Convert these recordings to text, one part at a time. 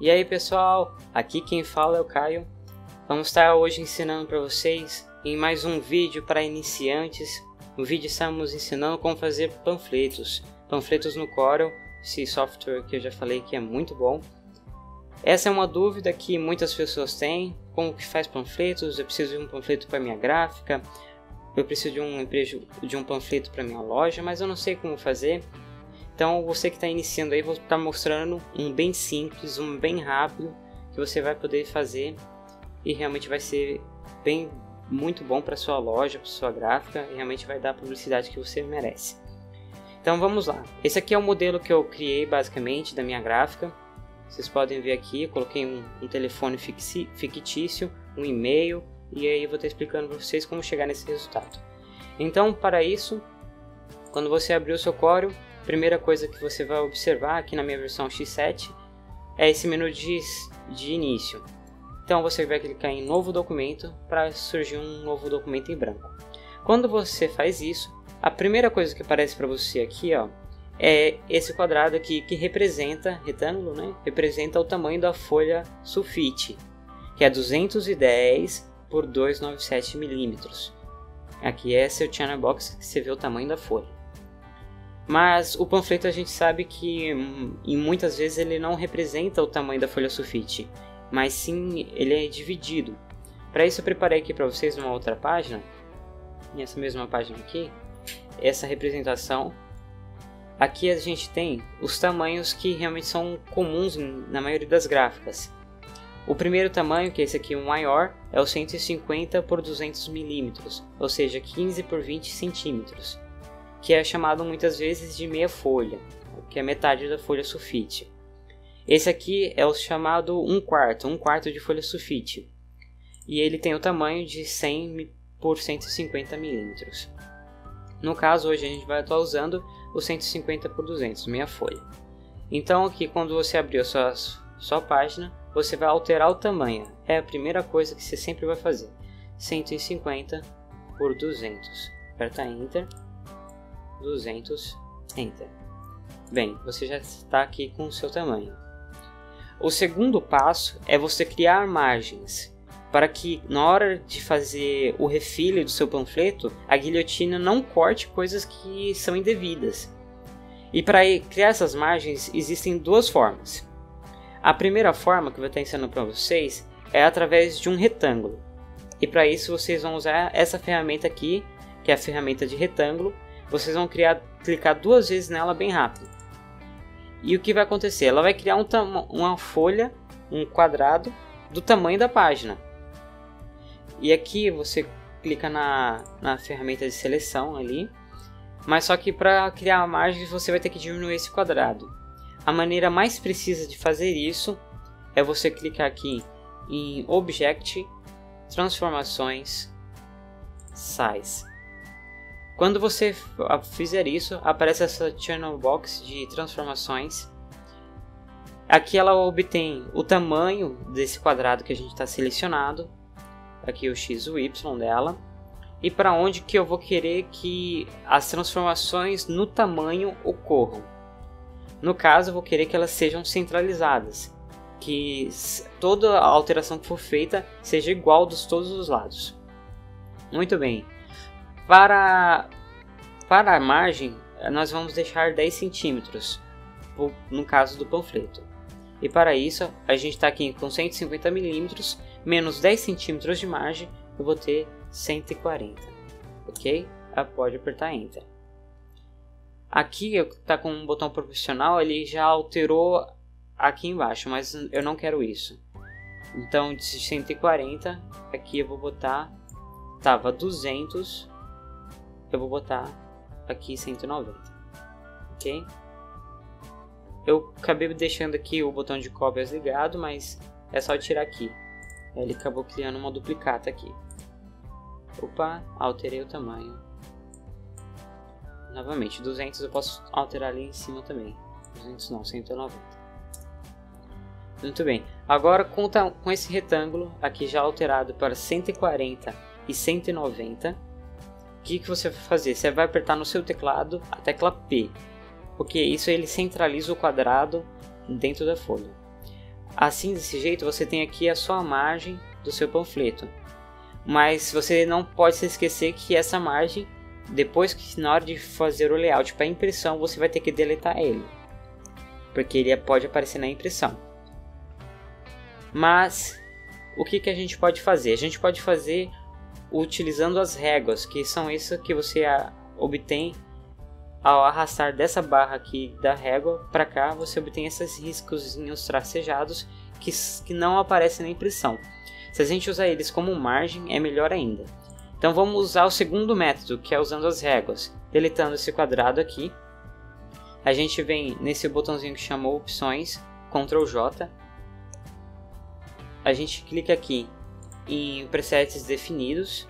E aí pessoal, aqui quem fala é o Caio. Vamos estar hoje ensinando para vocês em mais um vídeo para iniciantes. No vídeo estamos ensinando como fazer panfletos no Corel, esse software que eu já falei que é muito bom. Essa é uma dúvida que muitas pessoas têm, como que faz panfletos. Eu preciso de um panfleto para minha gráfica, eu preciso de um panfleto para minha loja, mas eu não sei como fazer. Então você que está iniciando aí, vou estar mostrando um bem simples, um bem rápido, que você vai poder fazer e realmente vai ser muito bom para sua loja, para sua gráfica, e realmente vai dar a publicidade que você merece. Então vamos lá. Esse aqui é o modelo que eu criei basicamente da minha gráfica. Vocês podem ver aqui, eu coloquei um telefone fictício, um e-mail, e aí eu vou estar explicando para vocês como chegar nesse resultado. Então para isso, quando você abrir o seu Corel, a primeira coisa que você vai observar aqui na minha versão X7 é esse menu de início. Então você vai clicar em novo documento para surgir um novo documento em branco. Quando você faz isso, a primeira coisa que aparece para você aqui, ó, é esse quadrado aqui que representa, retângulo, né? Representa o tamanho da folha sulfite, que é 210 por 297 milímetros. Aqui é seu channel box, que você vê o tamanho da folha. Mas o panfleto a gente sabe que em muitas vezes ele não representa o tamanho da folha sulfite, mas sim ele é dividido. Para isso eu preparei aqui para vocês uma outra página, nessa mesma página aqui, essa representação. Aqui a gente tem os tamanhos que realmente são comuns na maioria das gráficas. O primeiro tamanho, que é esse aqui, o maior, é o 150 por 200 milímetros, ou seja, 15 por 20 centímetros. Que é chamado muitas vezes de meia folha, que é metade da folha sulfite. Esse aqui é o chamado 1/4 de folha sulfite, e ele tem o tamanho de 100 por 150 milímetros. No caso, hoje a gente vai estar usando o 150 por 200, meia folha. Então aqui, quando você abrir a sua página, você vai alterar o tamanho. É a primeira coisa que você sempre vai fazer. 150 por 200. Aperta Enter. 200, Enter. Bem, você já está aqui com o seu tamanho. O segundo passo é você criar margens, para que na hora de fazer o refilho do seu panfleto, a guilhotina não corte coisas que são indevidas. E para criar essas margens existem duas formas. A primeira forma que eu vou estar ensinando para vocês é através de um retângulo. E para isso vocês vão usar essa ferramenta aqui, que é a ferramenta de retângulo. Vocês vão clicar duas vezes nela bem rápido. E o que vai acontecer? Ela vai criar uma folha, um quadrado, do tamanho da página. E aqui você clica na ferramenta de seleção ali. Mas só que para criar a margem você vai ter que diminuir esse quadrado. A maneira mais precisa de fazer isso é você clicar aqui em Object, Transformações, Size. Quando você fizer isso, aparece essa channel box de transformações. Aqui ela obtém o tamanho desse quadrado que a gente está selecionado. Aqui o x e o y dela. E para onde que eu vou querer que as transformações no tamanho ocorram. No caso, eu vou querer que elas sejam centralizadas. Que toda a alteração que for feita seja igual dos todos os lados. Muito bem. Para a margem, nós vamos deixar 10 centímetros, no caso do panfleto. E para isso, a gente está aqui com 150 milímetros, menos 10 centímetros de margem, eu vou ter 140. Ok? Pode apertar Enter. Aqui está com um botão profissional, ele já alterou aqui embaixo, mas eu não quero isso. Então, de 140, aqui eu vou botar, estava 200, eu vou botar aqui 190, ok? Eu acabei deixando aqui o botão de cópias ligado, mas é só tirar aqui. Ele acabou criando uma duplicata aqui. Opa, alterei o tamanho. Novamente, 200 eu posso alterar ali em cima também. 200 não, 190. Muito bem, agora com esse retângulo aqui já alterado para 140 e 190, o que você vai fazer? Você vai apertar no seu teclado a tecla P, porque isso ele centraliza o quadrado dentro da folha. Assim, desse jeito, você tem aqui a sua margem do seu panfleto. Mas você não pode se esquecer que essa margem, depois que na hora de fazer o layout para impressão, você vai ter que deletar ele, porque ele pode aparecer na impressão. Mas o que a gente pode fazer? A gente pode fazer utilizando as réguas, que são isso que você obtém ao arrastar dessa barra aqui da régua para cá. Você obtém esses riscozinhos tracejados que não aparecem na impressão. Se a gente usar eles como margem, é melhor ainda. Então vamos usar o segundo método, que é usando as réguas. Deletando esse quadrado aqui, a gente vem nesse botãozinho que chamou opções, Ctrl J. A gente clica aqui em presets definidos,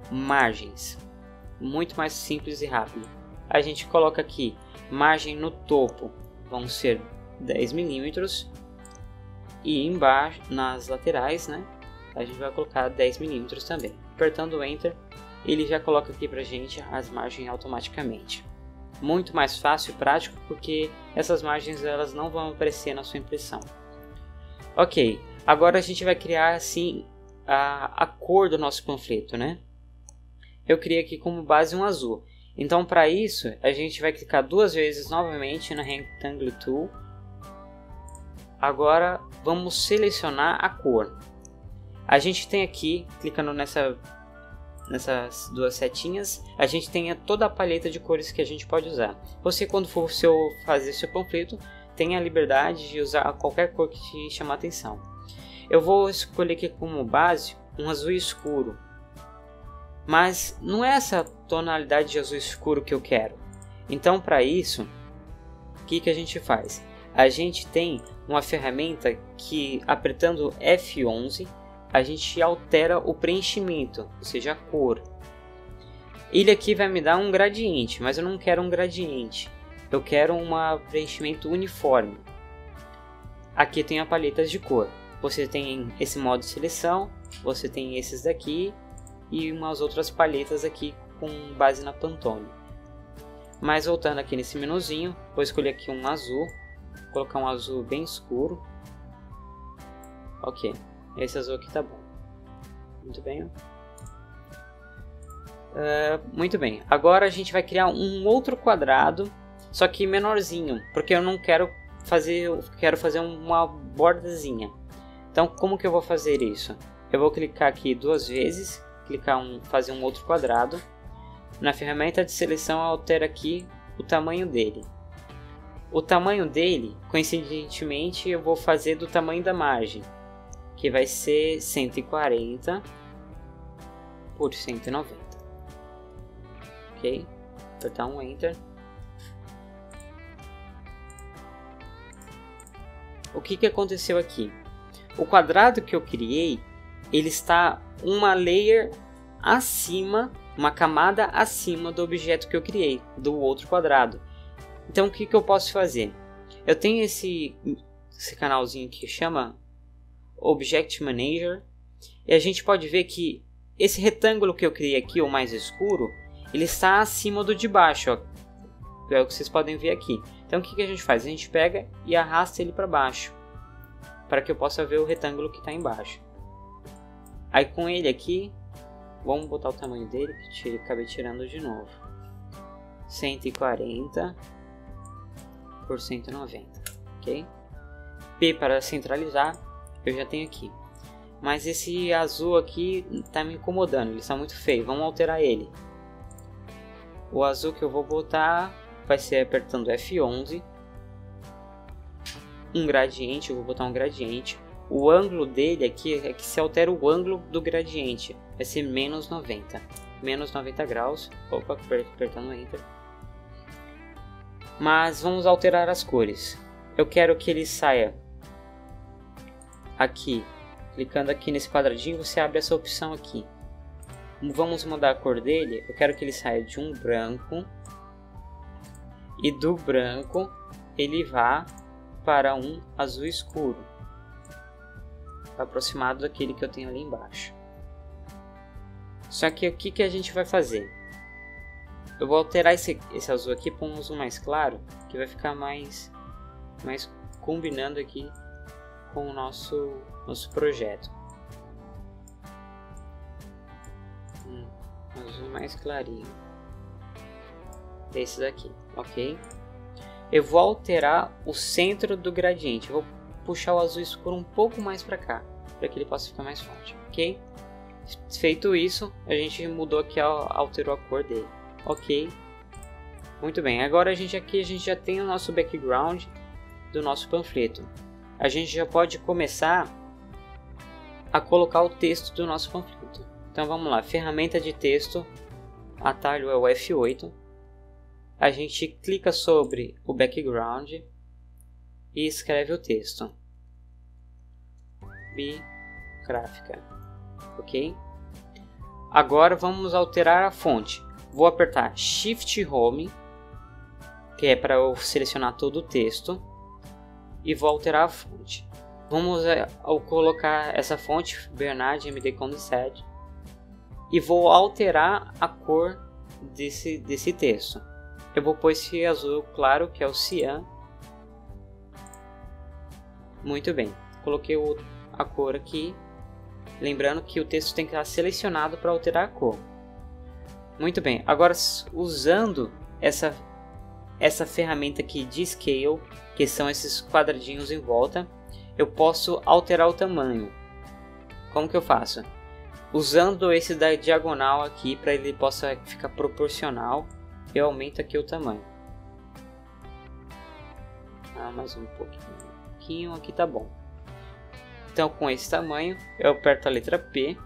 margens, muito mais simples e rápido. A gente coloca aqui margem no topo, vão ser 10 mm, e embaixo nas laterais, né, a gente vai colocar 10 mm também. Apertando o Enter, ele já coloca aqui pra gente as margens automaticamente. Muito mais fácil e prático, porque essas margens elas não vão aparecer na sua impressão. Ok, agora a gente vai criar assim a cor do nosso panfleto, né? Eu criei aqui como base um azul. Então para isso a gente vai clicar duas vezes novamente na Rectangle Tool. Agora vamos selecionar a cor. A gente tem aqui, clicando nessas duas setinhas, a gente tem toda a paleta de cores que a gente pode usar. Você, quando for fazer seu panfleto, tem a liberdade de usar qualquer cor que te chamar a atenção. Eu vou escolher aqui como base um azul escuro. Mas não é essa tonalidade de azul escuro que eu quero. Então para isso, o que a gente faz? A gente tem uma ferramenta que, apertando F11, a gente altera o preenchimento, ou seja, a cor. Ele aqui vai me dar um gradiente, mas eu não quero um gradiente. Eu quero um preenchimento uniforme. Aqui tem a paleta de cor. Você tem esse modo de seleção, você tem esses daqui e umas outras paletas aqui com base na Pantone. Mas voltando aqui nesse menuzinho, vou escolher aqui um azul. Vou colocar um azul bem escuro. Ok, esse azul aqui tá bom. Muito bem. Muito bem, agora a gente vai criar um outro quadrado, só que menorzinho, porque eu não quero fazer, quero fazer uma bordazinha. Então como que eu vou fazer isso? Eu vou clicar aqui duas vezes, fazer um outro quadrado. Na ferramenta de seleção eu altero aqui o tamanho dele. O tamanho dele, coincidentemente, eu vou fazer do tamanho da margem, que vai ser 140 por 190. Ok? Apertar um Enter. O que aconteceu aqui? O quadrado que eu criei, ele está uma layer acima, uma camada acima do objeto que eu criei, do outro quadrado. Então o que eu posso fazer? Eu tenho esse canalzinho que chama Object Manager, e a gente pode ver que esse retângulo que eu criei aqui, o mais escuro, ele está acima do de baixo, ó. É o que vocês podem ver aqui. Então o que a gente faz? A gente pega e arrasta ele para baixo, para que eu possa ver o retângulo que está embaixo. Aí com ele aqui, vamos botar o tamanho dele, que acabei tirando de novo. 140 por 190, ok? P para centralizar, eu já tenho aqui. Mas esse azul aqui está me incomodando, ele está muito feio, vamos alterar ele. O azul que eu vou botar vai ser apertando F11. Um gradiente, eu vou botar um gradiente. O ângulo dele aqui é que se altera o ângulo do gradiente, vai ser menos 90. Menos 90 graus, opa, apertando Enter. Mas vamos alterar as cores. Eu quero que ele saia aqui, clicando aqui nesse quadradinho, você abre essa opção aqui. Vamos mudar a cor dele. Eu quero que ele saia de um branco, e do branco ele vá para um azul escuro, aproximado daquele que eu tenho ali embaixo. Só que o que a gente vai fazer? Eu vou alterar esse azul aqui para um azul mais claro, que vai ficar mais combinando aqui com o nosso projeto. Azul mais clarinho. Esse daqui, ok? Eu vou alterar o centro do gradiente. Eu vou puxar o azul escuro um pouco mais para cá, para que ele possa ficar mais forte, ok? Feito isso, a gente mudou aqui, alterou a cor dele, ok? Muito bem, agora a gente já tem o nosso background do nosso panfleto. A gente já pode começar a colocar o texto do nosso panfleto. Então vamos lá, ferramenta de texto, atalho é o F8. A gente clica sobre o background e escreve o texto. Bigráfica, ok? Agora vamos alterar a fonte. Vou apertar Shift Home, que é para eu selecionar todo o texto, e vou alterar a fonte. Vamos colocar essa fonte Bernard MD Condensed e vou alterar a cor desse texto. Eu vou pôr esse azul claro, que é o cian. Muito bem, coloquei a cor aqui. Lembrando que o texto tem que estar selecionado para alterar a cor. Muito bem, agora usando essa ferramenta aqui de Scale, que são esses quadradinhos em volta, eu posso alterar o tamanho. Como que eu faço? Usando esse da diagonal aqui, para ele possa ficar proporcional, eu aumento aqui o tamanho. Mais um pouquinho, aqui tá bom. Então com esse tamanho, eu aperto a letra P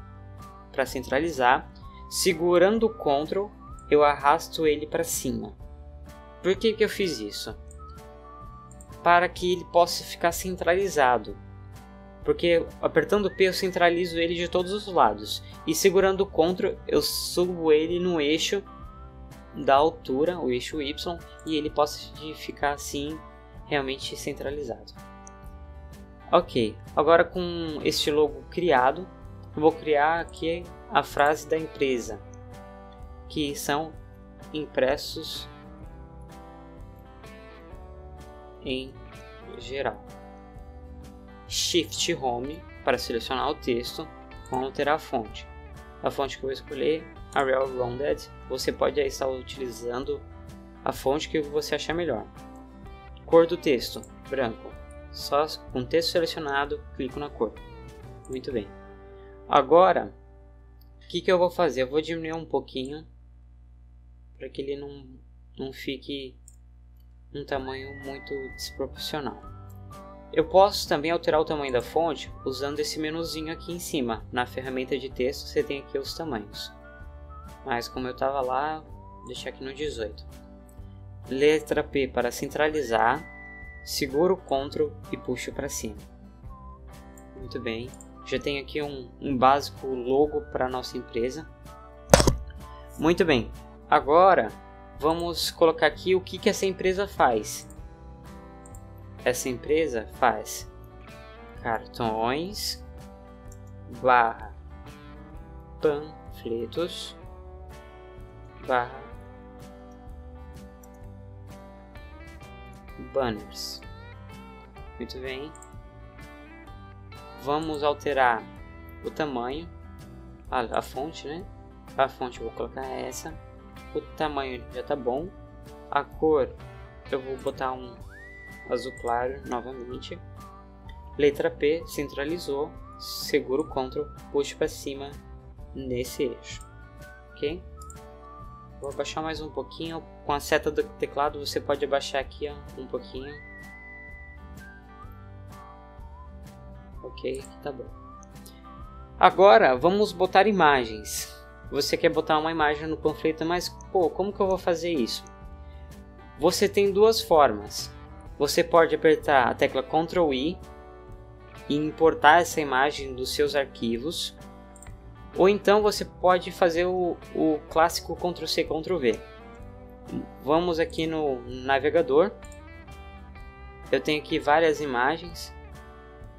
para centralizar. Segurando o Ctrl, eu arrasto ele para cima. Por que eu fiz isso? Para que ele possa ficar centralizado. Porque apertando P eu centralizo ele de todos os lados. E segurando o Ctrl, eu subo ele no eixo da altura, o eixo Y, e ele possa ficar assim realmente centralizado. Ok, agora com este logo criado, eu vou criar aqui a frase da empresa, que são impressos em geral. Shift Home para selecionar o texto, vamos alterar a fonte. A fonte que eu vou escolher, Arial Rounded. Você pode estar utilizando a fonte que você achar melhor. Cor do texto, branco. Só com o texto selecionado, clico na cor. Muito bem. Agora, o que eu vou fazer? Eu vou diminuir um pouquinho para que ele não fique um tamanho muito desproporcional. Eu posso também alterar o tamanho da fonte usando esse menuzinho aqui em cima. Na ferramenta de texto você tem aqui os tamanhos. Mas como eu estava lá, vou deixar aqui no 18. Letra P para centralizar. Seguro o Ctrl e puxo para cima. Muito bem. Já tenho aqui um básico logo para a nossa empresa. Muito bem. Agora vamos colocar aqui o que essa empresa faz. Essa empresa faz cartões / panfletos / banners. Muito bem. Vamos alterar o tamanho, a fonte, né? A fonte eu vou colocar essa. O tamanho já tá bom. A cor eu vou botar um azul claro novamente. Letra P, centralizou. Seguro o Ctrl, puxo para cima nesse eixo. Ok? Vou abaixar mais um pouquinho. Com a seta do teclado você pode abaixar aqui um pouquinho. Ok, tá bom. Agora vamos botar imagens. Você quer botar uma imagem no panfleto, mas como que eu vou fazer isso? Você tem duas formas. Você pode apertar a tecla Ctrl I e importar essa imagem dos seus arquivos. Ou então você pode fazer o clássico Ctrl C, Ctrl V. Vamos aqui no navegador. Eu tenho aqui várias imagens.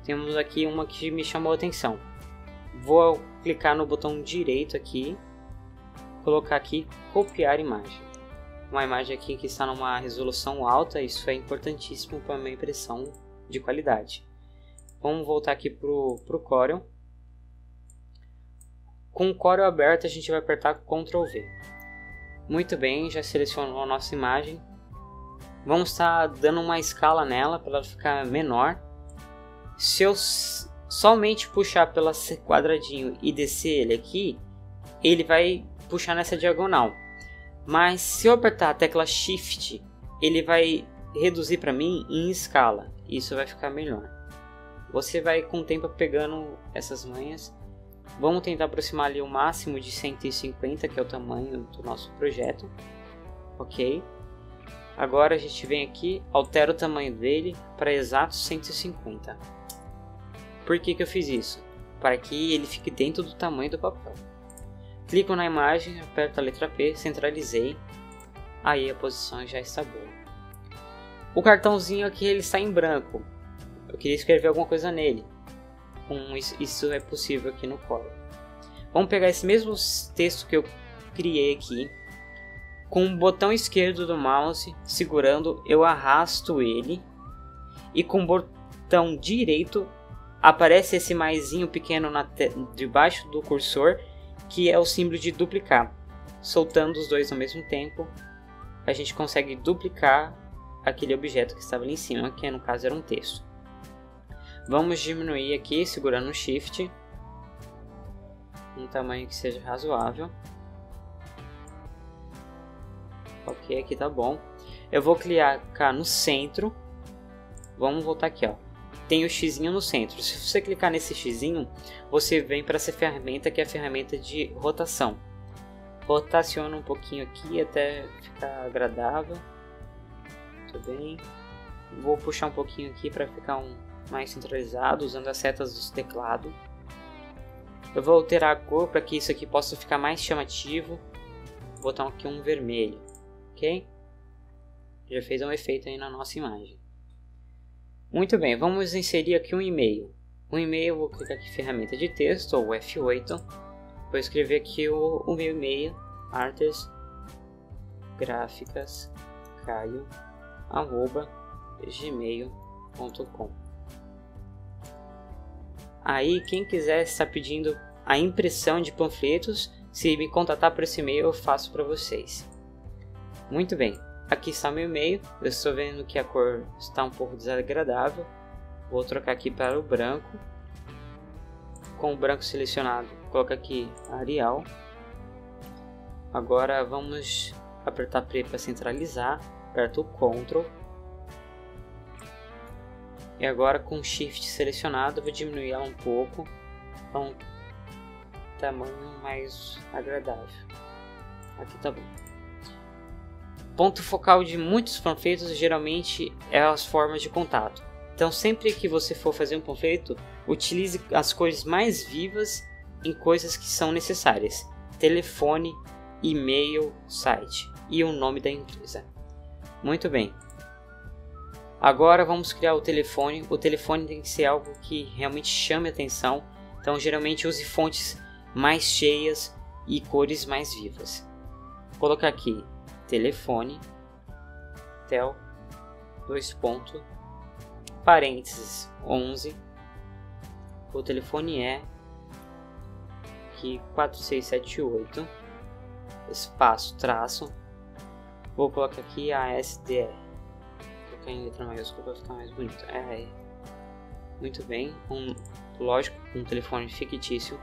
Temos aqui uma que me chamou a atenção. Vou clicar no botão direito aqui. Colocar aqui copiar imagem. Uma imagem aqui que está numa resolução alta. Isso é importantíssimo para uma impressão de qualidade. Vamos voltar aqui pro Corel. Com o Corel aberto, a gente vai apertar Ctrl V. Muito bem, já selecionou a nossa imagem. Vamos estar dando uma escala nela para ela ficar menor. Se eu somente puxar pelo quadradinho e descer ele aqui, ele vai puxar nessa diagonal. Mas se eu apertar a tecla Shift, ele vai reduzir para mim em escala. Isso vai ficar melhor. Você vai com o tempo pegando essas manhas. Vamos tentar aproximar ali o máximo de 150, que é o tamanho do nosso projeto. Ok. Agora a gente vem aqui, altera o tamanho dele para exatos 150. Por que eu fiz isso? Para que ele fique dentro do tamanho do papel. Clico na imagem, aperto a letra P, centralizei. Aí a posição já está boa. O cartãozinho aqui ele está em branco. Eu queria escrever alguma coisa nele. Isso é possível aqui no Corel. Vamos pegar esse mesmo texto que eu criei aqui. Com o botão esquerdo do mouse segurando, eu arrasto ele. E com o botão direito aparece esse maisinho pequeno debaixo do cursor, que é o símbolo de duplicar. Soltando os dois ao mesmo tempo, a gente consegue duplicar aquele objeto que estava ali em cima, que no caso era um texto. Vamos diminuir aqui, segurando o Shift, um tamanho que seja razoável. Ok, aqui tá bom. Eu vou clicar no centro. Vamos voltar aqui, ó. Tem o xizinho no centro. Se você clicar nesse xizinho, você vem para essa ferramenta que é a ferramenta de rotação. Rotaciona um pouquinho aqui até ficar agradável. Muito bem. Vou puxar um pouquinho aqui para ficar mais centralizado, usando as setas do teclado. Eu vou alterar a cor para que isso aqui possa ficar mais chamativo. Vou botar aqui um vermelho, ok? Já fez um efeito aí na nossa imagem. Muito bem, vamos inserir aqui um e-mail. Um e-mail, eu vou clicar aqui em ferramenta de texto, ou F8. Vou escrever aqui o meu e-mail, artesgraficascaio@gmail.com. Aí, quem quiser estar pedindo a impressão de panfletos, se me contatar por esse e-mail, eu faço para vocês. Muito bem, aqui está meu e-mail. Eu estou vendo que a cor está um pouco desagradável. Vou trocar aqui para o branco. Com o branco selecionado, coloco aqui Arial. Agora vamos apertar P para centralizar. Aperto o Ctrl. E agora com o Shift selecionado, vou diminuir ela um pouco para um tamanho mais agradável. Aqui tá bom. Ponto focal de muitos panfletos geralmente é as formas de contato. Então sempre que você for fazer um panfleto, utilize as cores mais vivas em coisas que são necessárias. Telefone, e-mail, site e o nome da empresa. Muito bem. Agora vamos criar o telefone. O telefone tem que ser algo que realmente chame a atenção. Então geralmente use fontes mais cheias e cores mais vivas. Vou colocar aqui telefone, tel, 2 pontos, parênteses 11. O telefone é aqui 4678, espaço, traço. Vou colocar aqui ASDR. Em letra maiúscula para ficar mais bonito. Muito bem, lógico, um telefone fictício.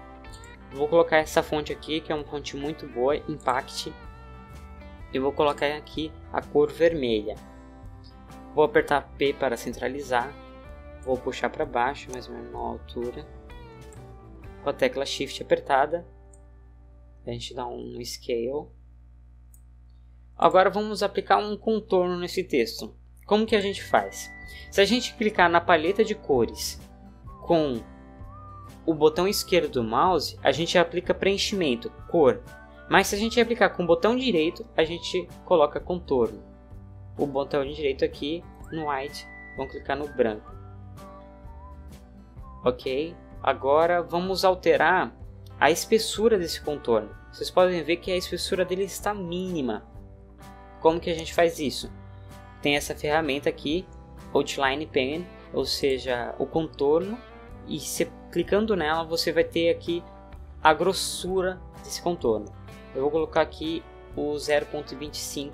Vou colocar essa fonte aqui, que é uma fonte muito boa, Impact. E vou colocar aqui a cor vermelha. Vou apertar P para centralizar. Vou puxar para baixo, mais ou menos na altura. Com a tecla Shift apertada, a gente dá um Scale. Agora vamos aplicar um contorno nesse texto. Como que a gente faz? Se a gente clicar na paleta de cores com o botão esquerdo do mouse, a gente aplica preenchimento, cor. Mas se a gente aplicar com o botão direito, a gente coloca contorno. O botão direito aqui no white, vamos clicar no branco. Ok, agora vamos alterar a espessura desse contorno. Vocês podem ver que a espessura dele está mínima. Como que a gente faz isso? Tem essa ferramenta aqui, Outline Pen, ou seja, o contorno, e clicando nela você vai ter aqui a grossura desse contorno. Eu vou colocar aqui o 0.25,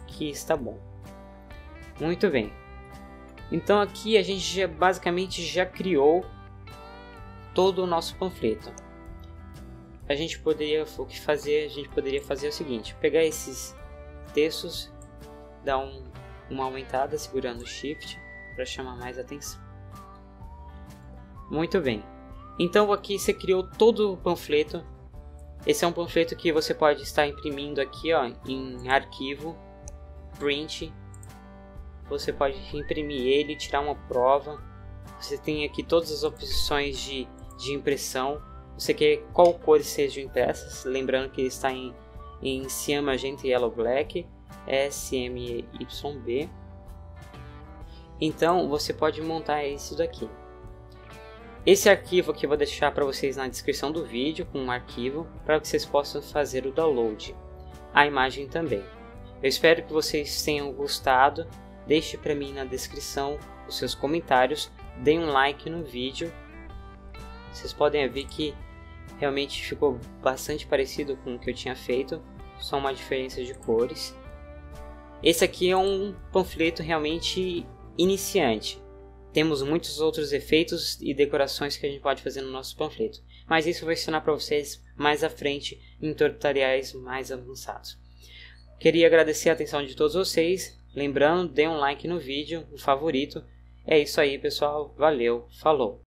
que está bom. Muito bem. Então aqui a gente basicamente já criou todo o nosso panfleto. A gente poderia fazer o seguinte: pegar esses textos, dar uma aumentada segurando o Shift para chamar mais atenção. Muito bem. Então aqui você criou todo o panfleto. Esse é um panfleto que você pode estar imprimindo aqui, ó, em arquivo, print. Você pode imprimir ele, tirar uma prova. Você tem aqui todas as opções de impressão. Você quer qual cor sejam impressas, lembrando que ele está em Cyan, Magenta e Yellow Black, SMYB. Então você pode montar isso daqui. Esse arquivo aqui eu vou deixar para vocês na descrição do vídeo, com um arquivo, para que vocês possam fazer o download. A imagem também. Eu espero que vocês tenham gostado. Deixe para mim na descrição os seus comentários. Deem um like no vídeo. Vocês podem ver que realmente ficou bastante parecido com o que eu tinha feito. Só uma diferença de cores. Esse aqui é um panfleto realmente iniciante. Temos muitos outros efeitos e decorações que a gente pode fazer no nosso panfleto, mas isso eu vou ensinar para vocês mais à frente em tutoriais mais avançados. Queria agradecer a atenção de todos vocês, lembrando, dê um like no vídeo, um favorito. É isso aí pessoal, valeu, falou!